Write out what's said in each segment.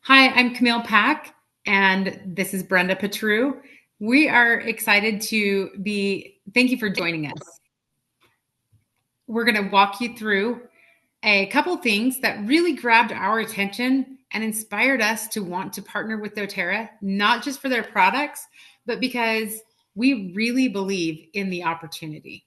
Hi, I'm Camille Pack, and this is Brenda Petru. We are excited thank you for joining us. We're going to walk you through a couple things that really grabbed our attention and inspired us to want to partner with doTERRA, not just for their products, but because we really believe in the opportunity.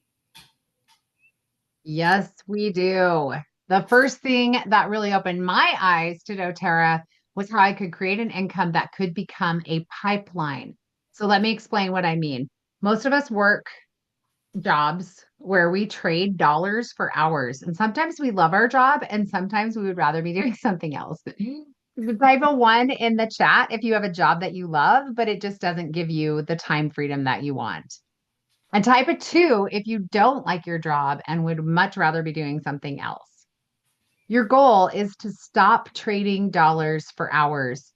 Yes, we do. The first thing that really opened my eyes to doTERRA was how I could create an income that could become a pipeline. So let me explain what I mean. Most of us work jobs where we trade dollars for hours. And sometimes we love our job and sometimes we would rather be doing something else. Type a one in the chat if you have a job that you love, but it just doesn't give you the time freedom that you want. And type a two if you don't like your job and would much rather be doing something else. Your goal is to stop trading dollars for hours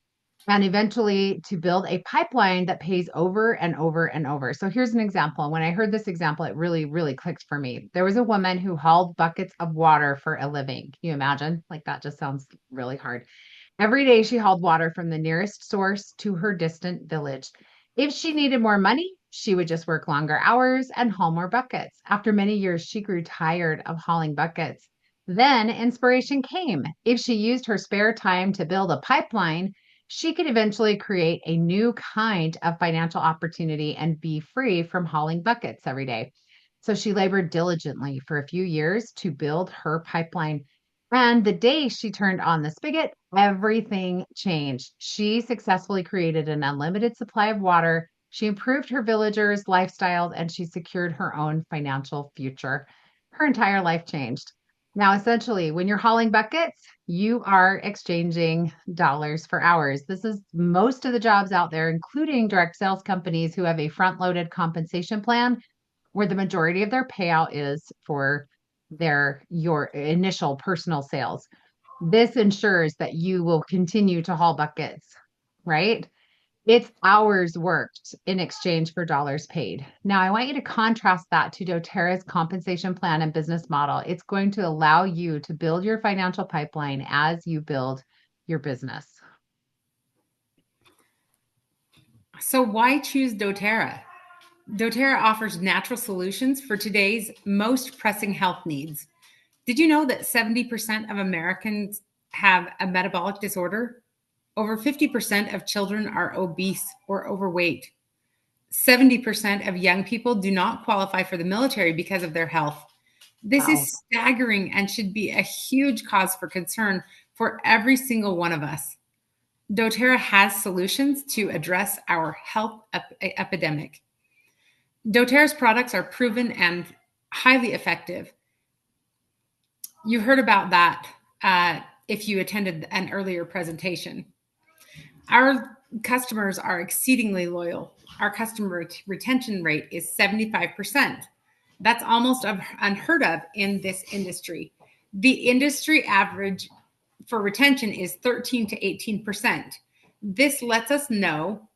and eventually to build a pipeline that pays over and over and over. So here's an example. When I heard this example, it really, really clicked for me. There was a woman who hauled buckets of water for a living. Can you imagine? Like that just sounds really hard. Every day she hauled water from the nearest source to her distant village. If she needed more money, she would just work longer hours and haul more buckets. After many years, she grew tired of hauling buckets. Then inspiration came. If she used her spare time to build a pipeline, she could eventually create a new kind of financial opportunity and be free from hauling buckets every day. So she labored diligently for a few years to build her pipeline. And the day she turned on the spigot, everything changed. She successfully created an unlimited supply of water. She improved her villagers' lifestyles and she secured her own financial future. Her entire life changed. Now, essentially, when you're hauling buckets, you are exchanging dollars for hours. This is most of the jobs out there, including direct sales companies who have a front loaded compensation plan where the majority of their payout is for your initial personal sales. This ensures that you will continue to haul buckets, right? It's hours worked in exchange for dollars paid. Now, I want you to contrast that to doTERRA's compensation plan and business model. It's going to allow you to build your financial pipeline as you build your business. So, why choose doTERRA? doTERRA offers natural solutions for today's most pressing health needs. Did you know that 70% of Americans have a metabolic disorder? Over 50% of children are obese or overweight. 70% of young people do not qualify for the military because of their health. This Wow. is staggering and should be a huge cause for concern for every single one of us. doTERRA has solutions to address our health epidemic. doTERRA's products are proven and highly effective. You heard about that if you attended an earlier presentation. Our customers are exceedingly loyal. Our customer retention rate is 75%. That's almost unheard of in this industry. The industry average for retention is 13 to 18%. This lets us know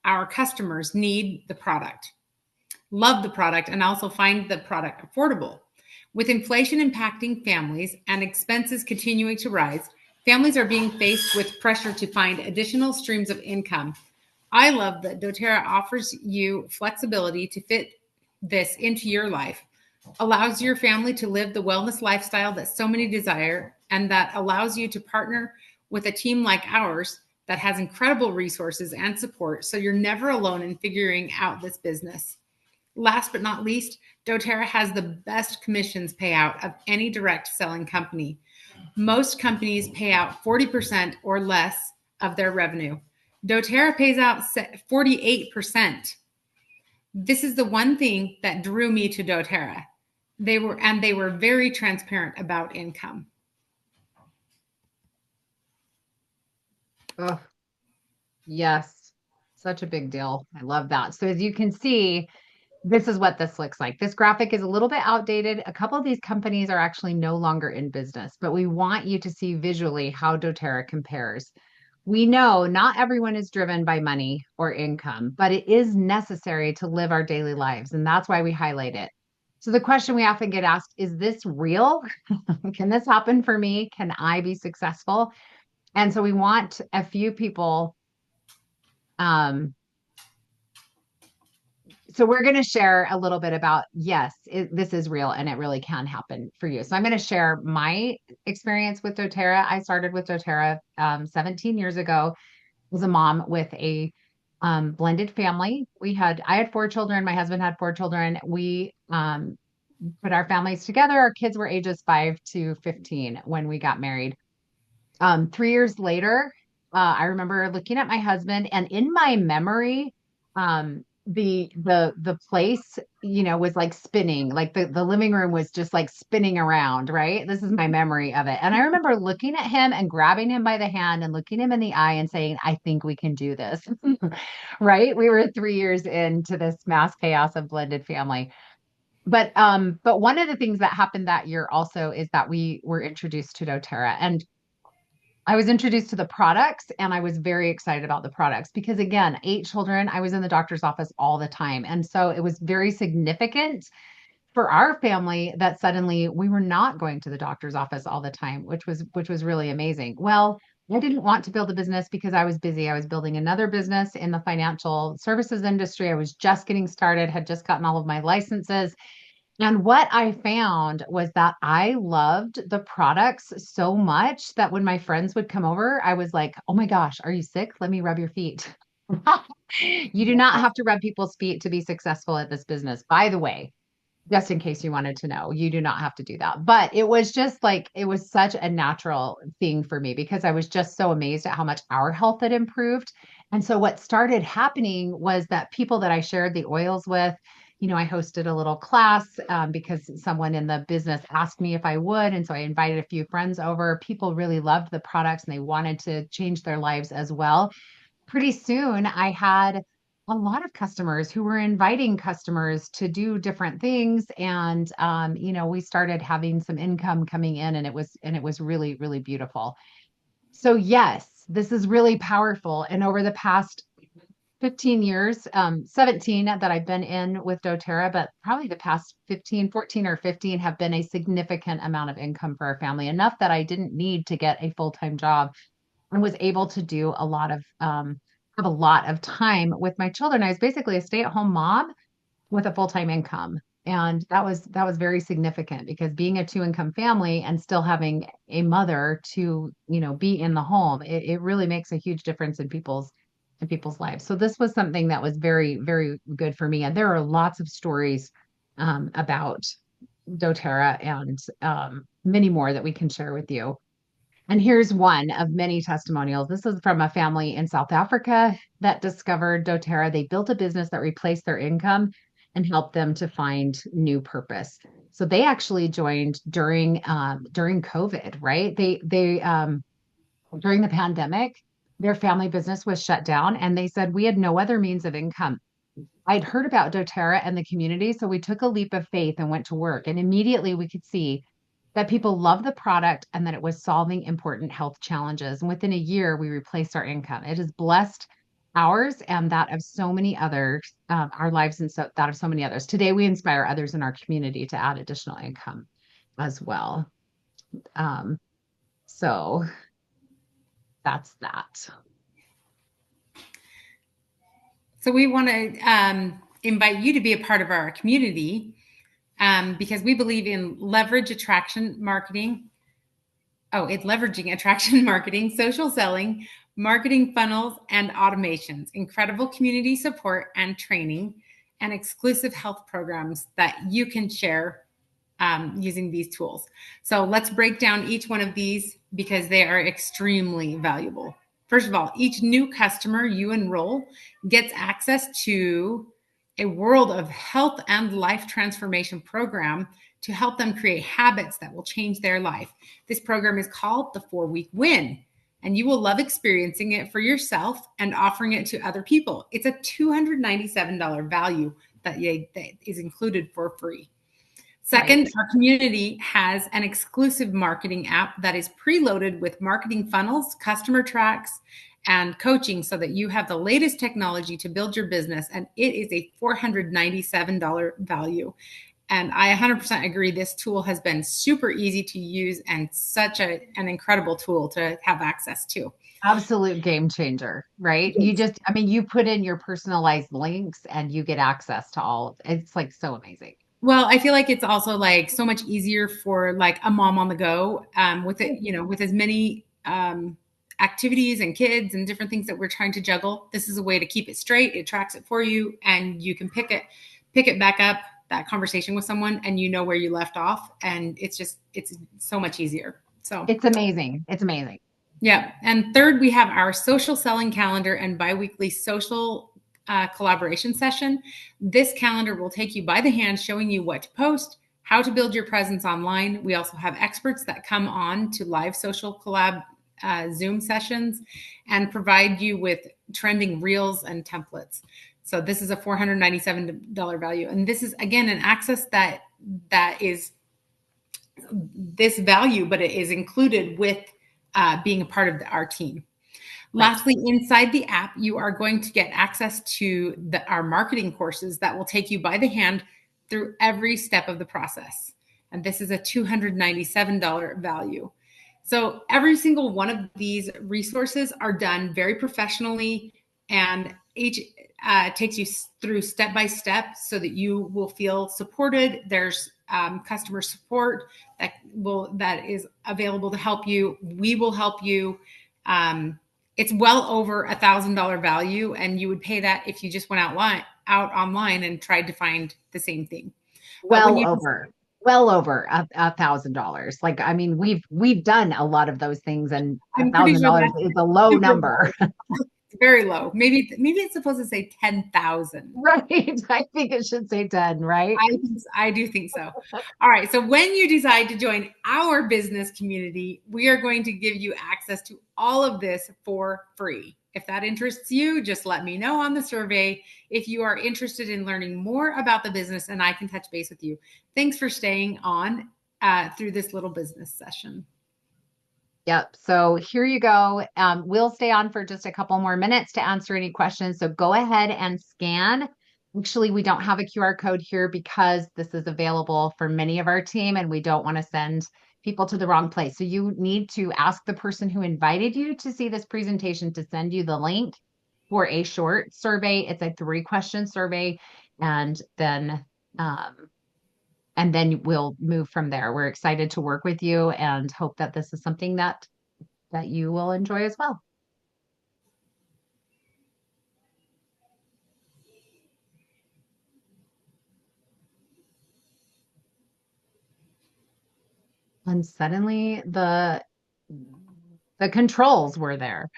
our customers need the product, love the product, and also find the product affordable. With inflation impacting families and expenses continuing to rise, families are being faced with pressure to find additional streams of income. I love that doTERRA offers you flexibility to fit this into your life, allows your family to live the wellness lifestyle that so many desire, and that allows you to partner with a team like ours that has incredible resources and support so you're never alone in figuring out this business. Last but not least, doTERRA has the best commissions payout of any direct selling company. Most companies pay out 40% or less of their revenue. doTERRA pays out 48%. This is the one thing that drew me to doTERRA. They were very transparent about income. Oh, yes. Such a big deal. I love that. So as you can see, this is what this looks like. This graphic is a little bit outdated. A couple of these companies are actually no longer in business, but we want you to see visually how doTERRA compares. We know not everyone is driven by money or income, but it is necessary to live our daily lives. And that's why we highlight it. So the question we often get asked, is this real? Can this happen for me? Can I be successful? And so we want a few people. Um, so we're going to share a little bit about, yes, this is real and it really can happen for you. So I'm going to share my experience with doTERRA. I started with doTERRA 17 years ago. Was a mom with a blended family. I had 4 children. My husband had 4 children. We put our families together. Our kids were ages 5 to 15 when we got married. 3 years later, I remember looking at my husband, and in my memory, the place, was like spinning, like the living room was just like spinning around, right? This is my memory of it. And I remember looking at him and grabbing him by the hand and looking him in the eye and saying, I think we can do this. Right? We were 3 years into this mass chaos of blended family. But one of the things that happened that year also is that we were introduced to doTERRA. And I was introduced to the products and I was very excited about the products because, again, 8 children, I was in the doctor's office all the time. And so it was very significant for our family that suddenly we were not going to the doctor's office all the time, which was really amazing. Well, I didn't want to build a business because I was busy. I was building another business in the financial services industry. I was just getting started, had just gotten all of my licenses. And what I found was that I loved the products so much that when my friends would come over, I was like, oh my gosh, are you sick? Let me rub your feet. You do not have to rub people's feet to be successful at this business. By the way, just in case you wanted to know, you do not have to do that. But it was just like, it was such a natural thing for me because I was just so amazed at how much our health had improved. And so what started happening was that people that I shared the oils with, I hosted a little class because someone in the business asked me if I would. And so I invited a few friends over. People really loved the products and they wanted to change their lives as well. Pretty soon I had a lot of customers who were inviting customers to do different things. And we started having some income coming in and it was really, really beautiful. So yes, this is really powerful. And over the past 15 years, 17 that I've been in with doTERRA, but probably the past 15, 14 or 15 have been a significant amount of income for our family, enough that I didn't need to get a full-time job and was able to do have a lot of time with my children. I was basically a stay-at-home mom with a full-time income. And that was very significant because being a two-income family and still having a mother to, be in the home, it really makes a huge difference in people's lives. So this was something that was very, very good for me. And there are lots of stories about doTERRA and many more that we can share with you. And here's one of many testimonials. This is from a family in South Africa that discovered doTERRA. They built a business that replaced their income and helped them to find new purpose. So they actually joined during COVID, right? They during the pandemic, their family business was shut down, and they said we had no other means of income. I'd heard about doTERRA and the community, so we took a leap of faith and went to work. And immediately we could see that people loved the product and that it was solving important health challenges. And within a year, we replaced our income. It has blessed ours and that of so many others, our lives and so that of so many others. Today, we inspire others in our community to add additional income as well. Um, so that's that. So we want to invite you to be a part of our community because we believe in leverage attraction marketing. Oh, it's leveraging attraction marketing, social selling, marketing funnels, and automations, incredible community support and training, and exclusive health programs that you can share using these tools. So let's break down each one of these because they are extremely valuable. First of all, each new customer you enroll gets access to a world of health and life transformation program to help them create habits that will change their life. This program is called the 4-Week Win, and you will love experiencing it for yourself and offering it to other people. It's a $297 value that is included for free. Second, Right. our community has an exclusive marketing app that is preloaded with marketing funnels, customer tracks, and coaching so that you have the latest technology to build your business. And it is a $497 value. And I 100% agree. This tool has been super easy to use and such an incredible tool to have access to. Absolute game changer, right? You Yes. just, I mean, you put in your personalized links and you get access to all of it. It's like so amazing. Well, I feel like it's also like so much easier for like a mom on the go with it, with as many activities and kids and different things that we're trying to juggle. This is a way to keep it straight. It tracks it for you, and you can pick it back up that conversation with someone, and you know where you left off, and it's so much easier. So It's amazing. It's amazing. yeah. And third, we have our social selling calendar and biweekly social collaboration session. This calendar will take you by the hand, showing you what to post, how to build your presence online. We also have experts that come on to live social collab Zoom sessions and provide you with trending reels and templates. So this is a $497 value. And this is, again, an access that is this value, but it is included with being a part of our team. Right. Lastly, inside the app, you are going to get access to our marketing courses that will take you by the hand through every step of the process. And this is a $297 value. So every single one of these resources are done very professionally, and each takes you through step by step so that you will feel supported. There's customer support that is available to help you. We will help you. It's well over $1,000 value, and you would pay that if you just went out online and tried to find the same thing. But when Well you over, well over $1,000. Like, I mean, we've done a lot of those things, and a I'm pretty thousand sure dollars that's is a low super number. low. It's very low. Maybe it's supposed to say 10,000. Right. I think it should say 10, right? I do think so. All right. So when you decide to join our business community, we are going to give you access to all of this for free. If that interests you, just let me know on the survey if you are interested in learning more about the business, and I can touch base with you. Thanks for staying on through this little business session. Yep. So here you go. We'll stay on for just a couple more minutes to answer any questions. So go ahead and scan. Actually, we don't have a QR code here because this is available for many of our team and we don't want to send people to the wrong place. So you need to ask the person who invited you to see this presentation to send you the link for a short survey. It's a 3-question survey, and then um, we'll move from there. We're excited to work with you and hope that this is something that you will enjoy as well. And suddenly the controls were there.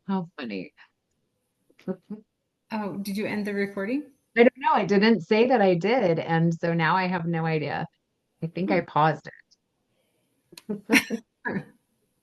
How funny. Oh, did you end the recording? I don't know. I didn't say that I did, and so now I have no idea. I think I paused it.